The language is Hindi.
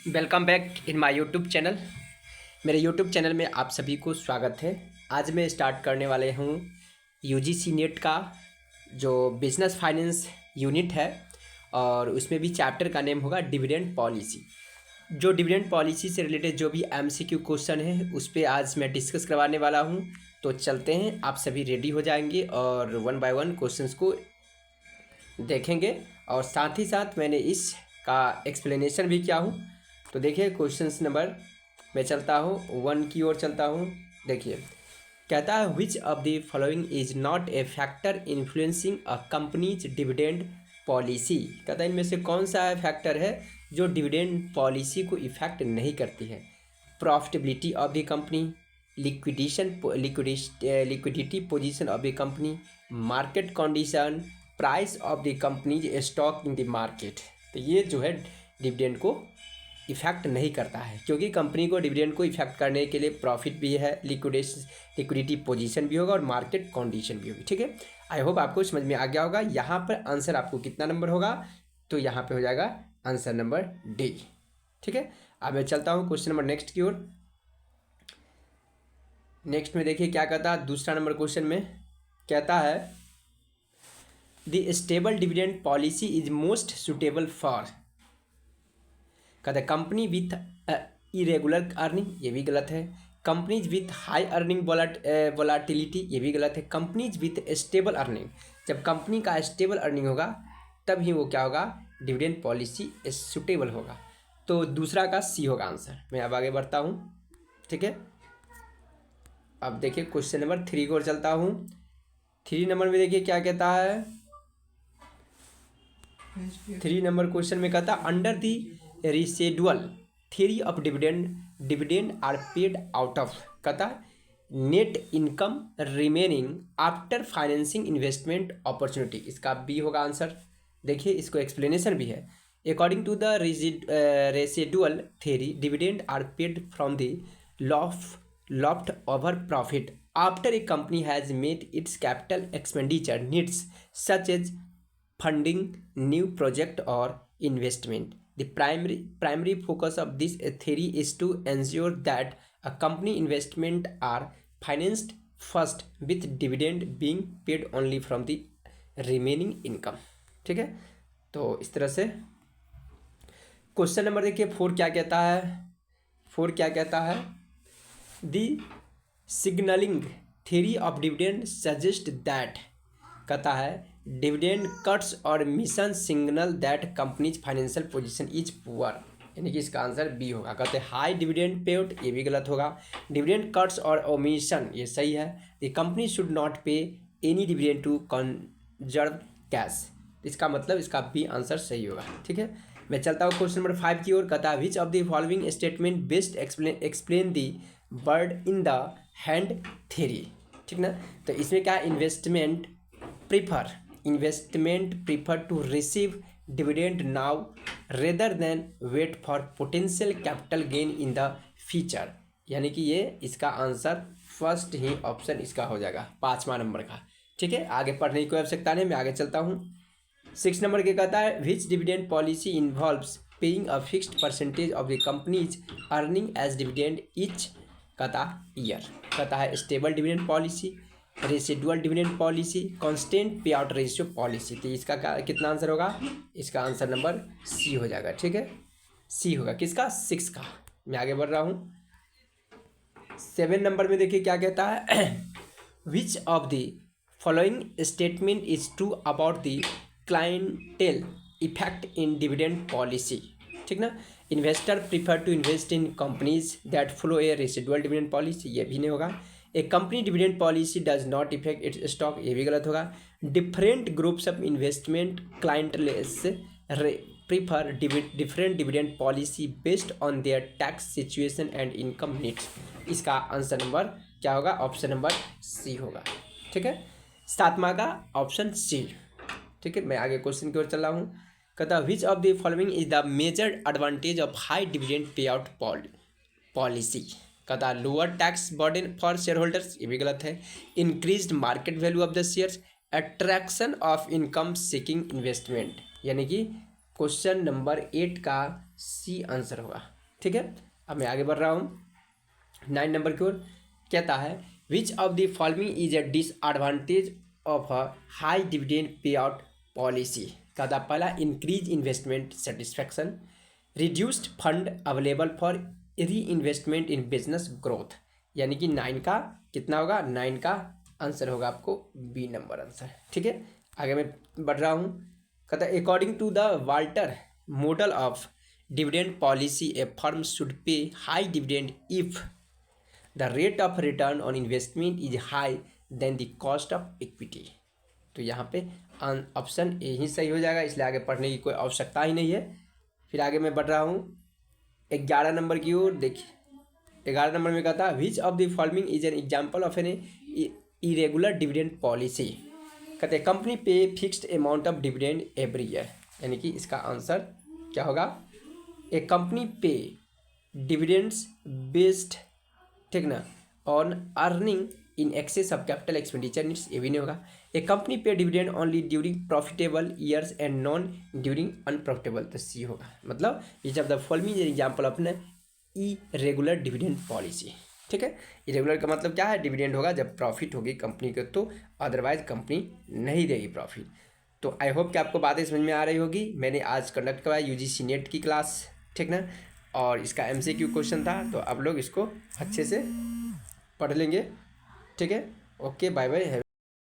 Welcome back in my YouTube channel. मेरे यूट्यूब चैनल में आप सभी को स्वागत है। आज मैं स्टार्ट करने वाले हूँ यूजीसी नेट का जो बिजनेस फाइनेंस यूनिट है, और उसमें भी चैप्टर का नेम होगा डिविडेंड पॉलिसी। जो डिविडेंड पॉलिसी से रिलेटेड जो भी एमसीक्यू क्वेश्चन है उस पर आज मैं डिस्कस करवाने वाला हूँ। तो चलते हैं, आप सभी रेडी हो जाएंगे और वन बाय वन क्वेश्चंस को देखेंगे, और साथ ही साथ मैंने इसका एक्सप्लेनेशन भी किया हूँ। तो देखिए क्वेश्चंस नंबर, मैं चलता हूँ 1 की ओर चलता हूँ। देखिए कहता है which of the following is not a factor influencing a companies dividend policy. कहता है इनमें से कौन सा फैक्टर है जो डिविडेंड पॉलिसी को इफेक्ट नहीं करती है। Profitability of the company, liquidity position of the company, market condition, price of the companies stock in the market. तो ये जो है डिविडेंड को इफेक्ट नहीं करता है, क्योंकि कंपनी को डिविडेंड को इफेक्ट करने के लिए प्रॉफिट भी है, लिक्विडिटी पोजीशन भी होगा और मार्केट कंडीशन भी होगी। ठीक है, आई होप आपको समझ में आ गया होगा। यहाँ पर आंसर आपको कितना नंबर होगा, तो यहाँ पे हो जाएगा आंसर नंबर डी। ठीक है, अब मैं चलता हूँ क्वेश्चन नंबर नेक्स्ट की ओर। नेक्स्ट में देखिए क्या कहता है, दूसरा नंबर क्वेश्चन में कहता है the stable dividend policy is most suitable for. कहते हैं कंपनी विथ इरेगुलर अर्निंग, ये भी गलत है। Companies with high earning volatility, ये भी गलत है। कंपनीज विथ स्टेबल अर्निंग, जब कंपनी का स्टेबल अर्निंग होगा तब ही वो क्या होगा, डिविडेंड पॉलिसी सुटेबल होगा। तो दूसरा का सी होगा आंसर। मैं अब आगे बढ़ता हूँ। ठीक है, अब देखिए क्वेश्चन नंबर 3 की ओर चलता हूँ। 3 नंबर में देखिए क्या कहता है। 3 नंबर क्वेश्चन में कहता है under the residual theory of dividend are paid out of, कहता net income remaining after financing investment opportunity. इसका बी होगा आंसर। देखिए इसको एक्सप्लेनेशन भी है। According to the residual theory dividend are paid from the left over profit after a company has met its capital expenditure needs such as funding new project or investment. The primary focus of this theory is to ensure that a company investment are financed first, with dividend being paid only from the remaining income. ठीक है, तो इस तरह से क्वेश्चन नंबर देखिए 4 क्या कहता है। 4 क्या कहता है, the signalling theory of dividend suggest that, कहता है डिविडेंड कट्स और mission signal that companies financial position is poor, यानी कि इसका आंसर बी होगा। कहते हैं हाई डिविडेंड पे आउट, ये भी गलत होगा। डिविडेंड कट्स और ओमिशन, ये सही है। The company should not pay any dividend to conserve cash, इसका मतलब इसका बी आंसर सही होगा। ठीक है, मैं चलता हूँ क्वेश्चन नंबर 5 की ओर। कहता है which of the following statement best explain the bird in the hand theory. ठीक ना, तो इसमें क्या investment prefer to receive dividend now rather than wait for potential capital gain in the future, यानी कि ये इसका आंसर फर्स्ट ही ऑप्शन इसका हो जाएगा, 5वां नंबर का। ठीक है, आगे पढ़ने की कोई आवश्यकता नहीं, मैं आगे चलता हूँ। 6 नंबर के कहता है which dividend policy involves paying a fixed percentage of the company's earning as dividend each, कहता ईयर। कहता है stable dividend policy, residual dividend policy, constant pay out ratio policy. तो इसका कितना आंसर होगा, इसका आंसर नंबर सी हो जाएगा। ठीक है, सी होगा किसका, 6 का। मैं आगे बढ़ रहा हूँ। 7 नंबर में देखिए क्या कहता है which of the following statement is true about the clientele effect in dividend policy. ठीक ना, investor prefer to invest in companies that follow a residual dividend policy, ये भी नहीं होगा। A company dividend policy does not affect its stock, ये भी गलत होगा। Different groups of investment clienteles prefer different dividend policy based on their tax situation and income needs, इसका आंसर नंबर क्या होगा, ऑप्शन नंबर सी होगा। ठीक है, 7वां का ऑप्शन सी। ठीक है, मैं आगे क्वेश्चन की ओर चल रहा हूँ। कहता which of the following is the major advantage of high dividend pay out policy. कहता है lower tax burden for share holders, ये भी गलत है। Increased market value of the shares, attraction of income seeking investment, यानी कि क्वेश्चन नंबर 8 का सी आंसर होगा। ठीक है, अब मैं आगे बढ़ रहा हूँ 9 नंबर की ओर। कहता है which of the following is a disadvantage of a high dividend pay out policy. कहता पहला increase investment satisfaction, reduced fund available for री इन्वेस्टमेंट इन बिजनेस ग्रोथ। यानी कि 9 का कितना होगा, 9 का आंसर होगा आपको बी नंबर आंसर। ठीक है, आगे मैं बढ़ रहा हूँ। कहता है according to the Walter model of dividend policy a firm should pay high dividend if the rate of return on investment is high then the cost of equity. तो यहाँ पे ऑप्शन ए ही सही हो जाएगा, इसलिए आगे पढ़ने की कोई आवश्यकता ही नहीं है। फिर आगे मैं बढ़ रहा हूँ 11 नंबर की ओर। देखिए 11 नंबर में कहता है which of the following is an example of an irregular dividend policy. कहते हैं company pay fixed amount of dividend every year. यानी कि इसका आंसर क्या होगा, a company pay dividends based, ठीक ना, on earning in excess of capital expenditure needs, ये भी नहीं होगा। A company pay dividend only during profitable years and non during unprofitable, तो सी होगा। मतलब each of the following example of न इरेगुलर डिविडेंड पॉलिसी। ठीक है, इरेगुलर का मतलब क्या है, डिविडेंड होगा जब प्रॉफिट होगी कंपनी को, तो अदरवाइज कंपनी नहीं देगी प्रॉफिट। तो आई होप कि आपको बातें समझ में आ रही होगी। मैंने आज कंडक्ट करवाया यूजीसी नेट की क्लास, ठीक ना, और इसका एमसीक्यू क्वेश्चन था, तो आप लोग इसको अच्छे से पढ़ लेंगे। ठीक है, ओके, बाय बाय।